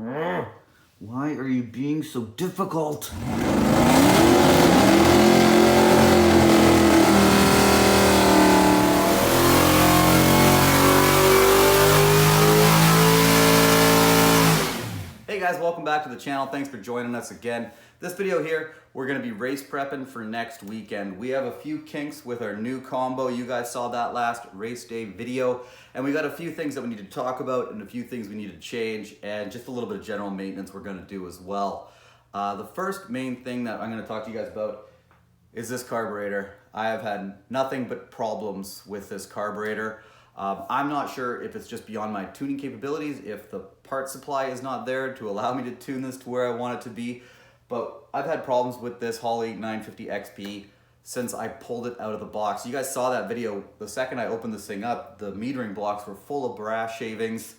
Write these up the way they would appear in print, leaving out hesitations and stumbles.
Why are you being so difficult? Hey guys, welcome back to the channel. Thanks for joining us again. This video here, we're gonna be race prepping for next weekend. We have a few kinks with our new combo. You guys saw that last race day video. And we got a few things that we need to talk about and a few things we need to change and just a little bit of general maintenance we're gonna do as well. The first main thing that I'm gonna talk to you guys about is this carburetor. I have had nothing but problems with this carburetor. I'm not sure if it's just beyond my tuning capabilities, if the part supply is not there to allow me to tune this to where I want it to be, but I've had problems with this Holley 950 XP since I pulled it out of the box. You guys saw that video. The second I opened this thing up, the metering blocks were full of brass shavings.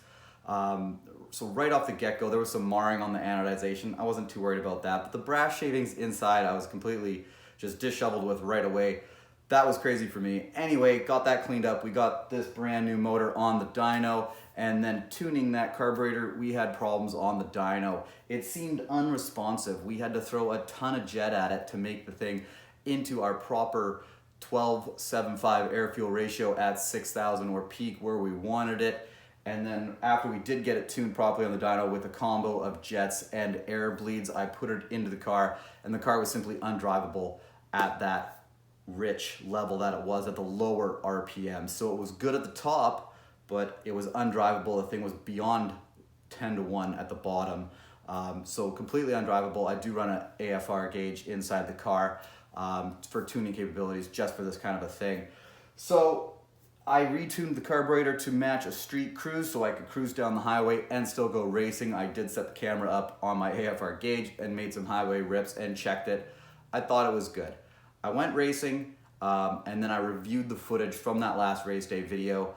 So right off the get-go, there was some marring on the anodization. I wasn't too worried about that, but the brass shavings inside, I was completely just disheveled with right away. That was crazy for me. Anyway, got that cleaned up. We got this brand new motor on the dyno, and then tuning that carburetor, we had problems on the dyno. It seemed unresponsive. We had to throw a ton of jet at it to make the thing into our proper 12:7.5 air-fuel ratio at 6,000 or peak where we wanted it. And then after we did get it tuned properly on the dyno with a combo of jets and air bleeds, I put it into the car, and the car was simply undrivable at that rich level that it was at the lower RPM. So it was good at the top, but it was undrivable. The thing was beyond 10-to-1 at the bottom. So completely undrivable. I do run an AFR gauge inside the car for tuning capabilities just for this kind of a thing. So I retuned the carburetor to match a street cruise so I could cruise down the highway and still go racing. I did set the camera up on my AFR gauge and made some highway rips and checked it. I thought it was good. I went racing and then I reviewed the footage from that last race day video.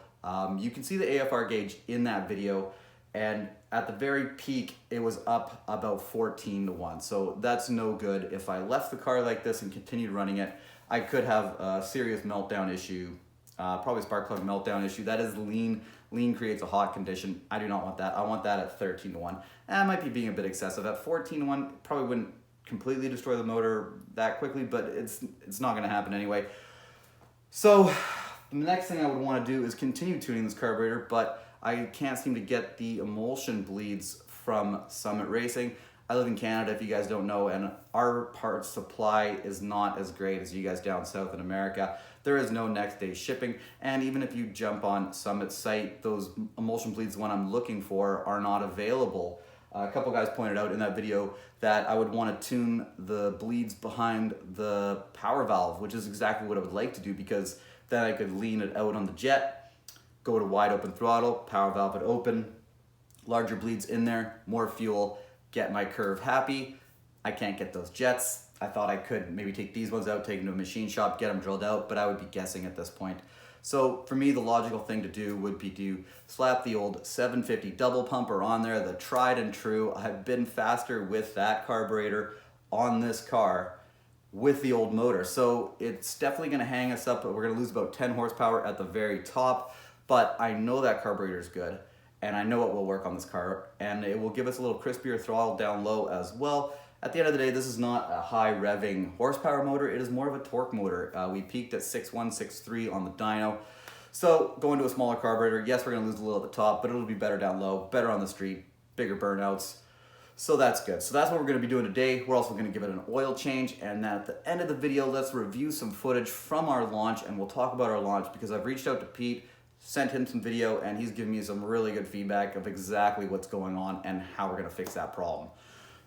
You can see the AFR gauge in that video, and at the very peak it was up about 14-to-1. So that's no good. If I left the car like this and continued running it, I could have a serious meltdown issue, probably spark plug meltdown issue. That is lean. Lean creates a hot condition. I do not want that. I want that at 13-to-1. And I might be being a bit excessive. At 14-to-1, probably wouldn't completely destroy the motor that quickly, but it's not going to happen anyway. So the next thing I would want to do is continue tuning this carburetor, but I can't seem to get the emulsion bleeds from Summit Racing. I live in Canada, if you guys don't know, and our parts supply is not as great as you guys down south in America. There is no next day shipping, and even if you jump on Summit's site, those emulsion bleeds, the one I'm looking for, are not available. A couple guys pointed out in that video that I would want to tune the bleeds behind the power valve, which is exactly what I would like to do, because then I could lean it out on the jet, go to wide open throttle, power valve it open, larger bleeds in there, more fuel, get my curve happy. I can't get those jets. I thought I could maybe take these ones out, take them to a machine shop, get them drilled out, but I would be guessing at this point. So for me, the logical thing to do would be to slap the old 750 double pumper on there, the tried and true. I've been faster with that carburetor on this car with the old motor. So it's definitely gonna hang us up, but we're gonna lose about 10 horsepower at the very top. But I know that carburetor is good, and I know it will work on this car, and it will give us a little crispier throttle down low as well. At the end of the day, this is not a high revving horsepower motor. It is more of a torque motor. We peaked at 6.1, 6.3 on the dyno. So going to a smaller carburetor, yes, we're gonna lose a little at the top, but it'll be better down low, better on the street, bigger burnouts. So that's good. So that's what we're gonna be doing today. We're also gonna give it an oil change, and then at the end of the video, let's review some footage from our launch, and we'll talk about our launch, because I've reached out to Pete, sent him some video, and he's given me some really good feedback of exactly what's going on and how we're gonna fix that problem.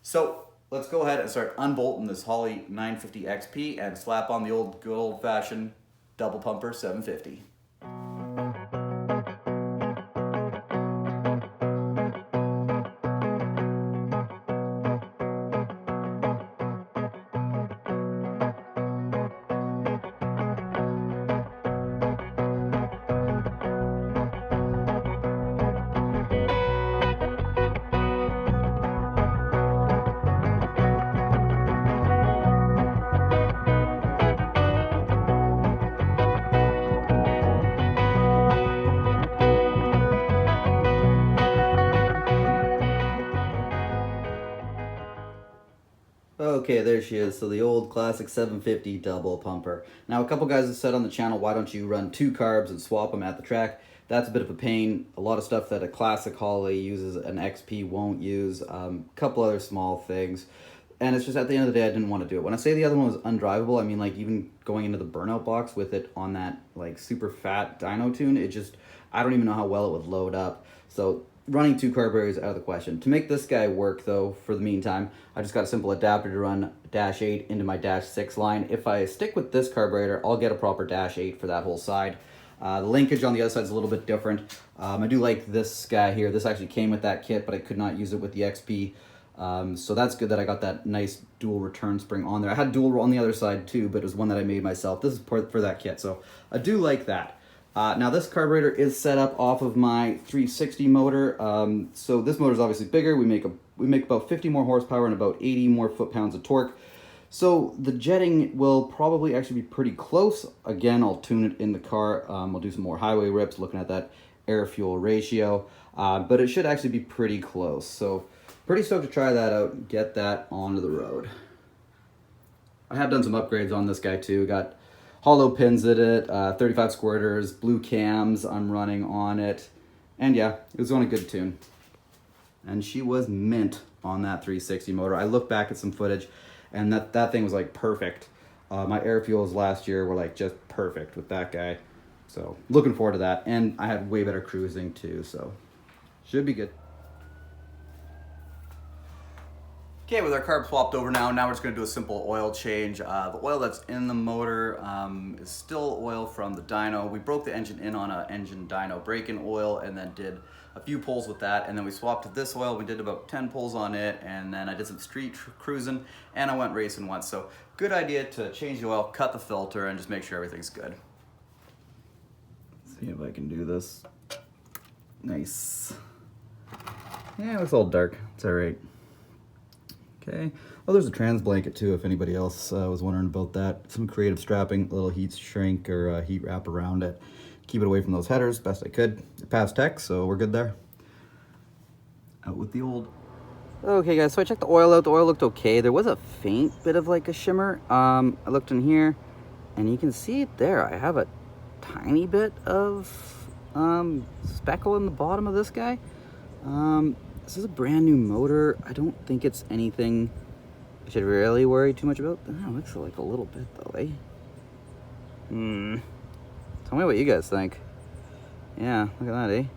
So let's go ahead and start unbolting this Holley 950 XP and slap on the old good old-fashioned double pumper 750. Okay, there she is. So the old classic 750 double pumper. Now a couple guys have said on the channel, why don't you run 2 carbs and swap them at the track? That's a bit of a pain. A lot of stuff that a classic Holley uses an XP won't use. A couple other small things. And it's just at the end of the day, I didn't want to do it. When I say the other one was undrivable, I mean like even going into the burnout box with it on that like super fat dyno tune, it just, I don't even know how well it would load up. So running 2 carburetors out of the question. To make this guy work though, for the meantime, I just got a simple adapter to run dash 8 into my dash 6 line. If I stick with this carburetor, I'll get a proper dash 8 for that whole side. The linkage on the other side is a little bit different. I do like this guy here. This actually came with that kit, but I could not use it with the XP. So that's good that I got that nice dual return spring on there. I had dual on the other side too, but it was one that I made myself. This is for that kit, so I do like that. Now this carburetor is set up off of my 360 motor. So this motor is obviously bigger. We make about 50 more horsepower and about 80 more foot-pounds of torque. So the jetting will probably actually be pretty close. Again, I'll tune it in the car. I'll do some more highway rips looking at that air-fuel ratio. But it should actually be pretty close. So pretty stoked to try that out and get that onto the road. I have done some upgrades on this guy too. Got hollow pins in it, 35 squirters, blue cams I'm running on it. And yeah, it was on a good tune. And she was mint on that 360 motor. I look back at some footage and that thing was like perfect. My air fuels last year were like just perfect with that guy. So looking forward to that. And I had way better cruising too, so should be good. Okay, with our carb swapped over now we're just going to do a simple oil change. The oil that's in the motor is still oil from the dyno. We broke the engine in on an engine dyno break-in oil and then did a few pulls with that, and then we swapped to this oil. We did about 10 pulls on it, and then I did some street cruising and I went racing once. So good idea to change the oil, cut the filter, and just make sure everything's good. Let's see if I can do this. Nice. Yeah, it looks all dark. It's all right. Okay. Oh, there's a trans blanket too, if anybody else was wondering about that. Some creative strapping, a little heat shrink or heat wrap around it. Keep it away from those headers best I could. It passed tech, so we're good there. Out with the old. Okay guys, so I checked the oil out. The oil looked okay. There was a faint bit of like a shimmer. I looked in here and you can see it there. I have a tiny bit of speckle in the bottom of this guy. This is a brand new motor. I don't think it's anything I should really worry too much about. Oh, it looks like a little bit though, eh? Tell me what you guys think. Yeah, look at that,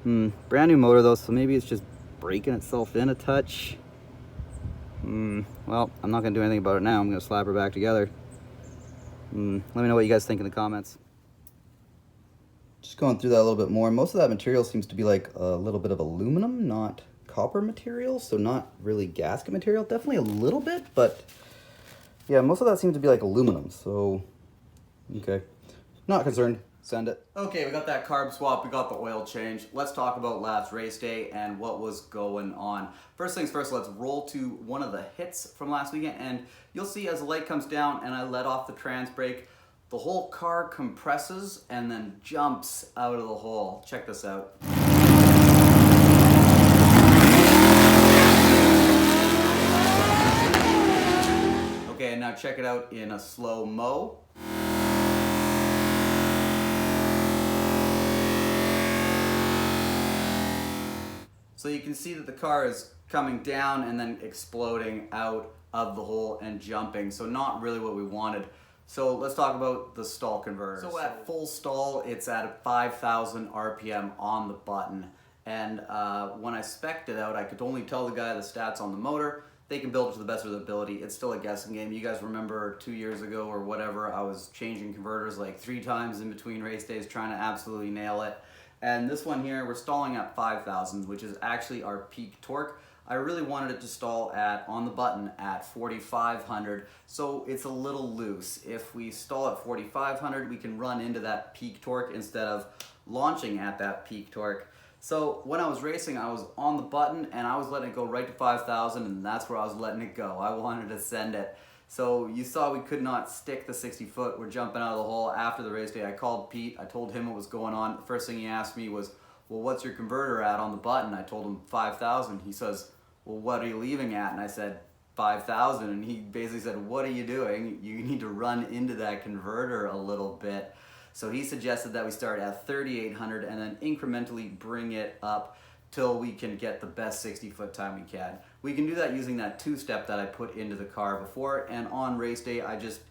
eh? Brand new motor though, so maybe it's just breaking itself in a touch. Well, I'm not gonna do anything about it now. I'm gonna slap her back together. Let me know what you guys think in the comments. Just going through that a little bit more. Most of that material seems to be like a little bit of aluminum, not copper material, so not really gasket material. Definitely a little bit, but yeah, most of that seems to be like aluminum, so okay. Not concerned. Send it. Okay, we got that carb swap, we got the oil change. Let's talk about last race day and what was going on. First things first, let's roll to one of the hits from last weekend, and you'll see as the light comes down and I let off the trans brake, the whole car compresses and then jumps out of the hole. Check this out. Okay, now check it out in a slow-mo. So you can see that the car is coming down and then exploding out of the hole and jumping. So not really what we wanted. So let's talk about the stall converter. So at full stall, it's at 5,000 RPM on the button. And when I spec'd it out, I could only tell the guy the stats on the motor. They can build it to the best of their ability. It's still a guessing game. You guys remember 2 years ago or whatever, I was changing converters like 3 times in between race days trying to absolutely nail it. And this one here, we're stalling at 5,000, which is actually our peak torque. I really wanted it to stall at, on the button, at 4,500, so it's a little loose. If we stall at 4,500, we can run into that peak torque instead of launching at that peak torque. So when I was racing, I was on the button and I was letting it go right to 5,000, and that's where I was letting it go. I wanted to send it. So you saw we could not stick the 60 foot. We're jumping out of the hole. After the race day, I called Pete. I told him what was going on. The first thing he asked me was, well, what's your converter at on the button? I told him 5,000. He says, well, what are you leaving at? And I said, 5,000, and he basically said, what are you doing? You need to run into that converter a little bit. So he suggested that we start at 3,800 and then incrementally bring it up till we can get the best 60-foot time we can. We can do that using that two-step that I put into the car before, and on race day,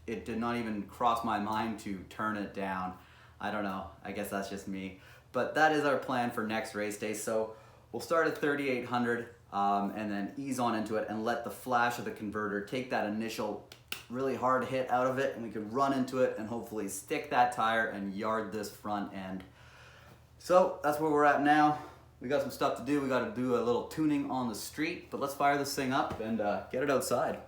it did not even cross my mind to turn it down. I don't know, I guess that's just me. But that is our plan for next race day. So we'll start at 3,800 and then ease on into it and let the flash of the converter take that initial really hard hit out of it, and we can run into it and hopefully stick that tire and yard this front end. So that's where we're at now. We got some stuff to do. We got to do a little tuning on the street, but let's fire this thing up and get it outside.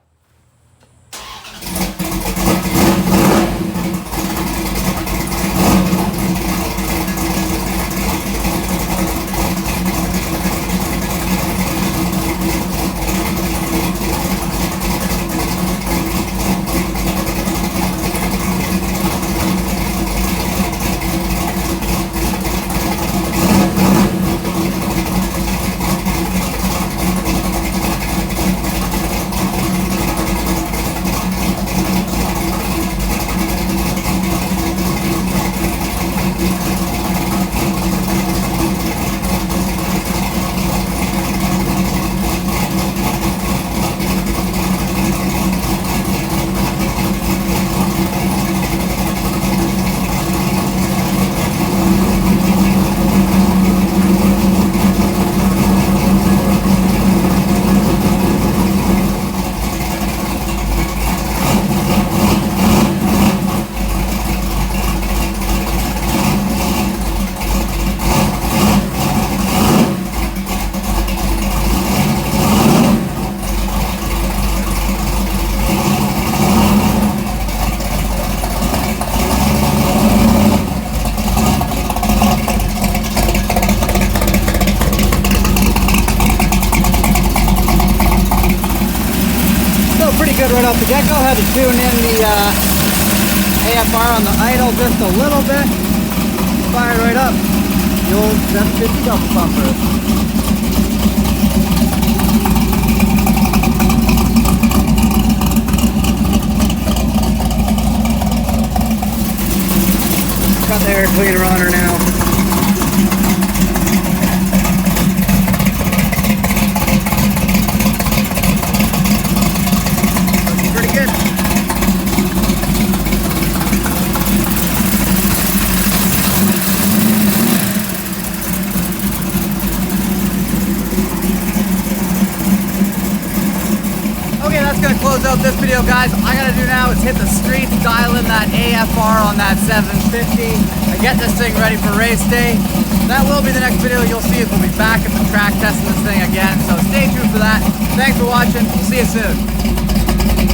Right off the get-go, had to tune in the AFR on the idle just a little bit. Fired right up. The old 750 double pumper. Got the air cleaner on her now. Close out this video, guys. All I gotta do now is hit the streets, dial in that AFR on that 750, and get this thing ready for race day. That will be the next video you'll see. We'll be back at the track testing this thing again, so stay tuned for that. Thanks for watching. See you soon.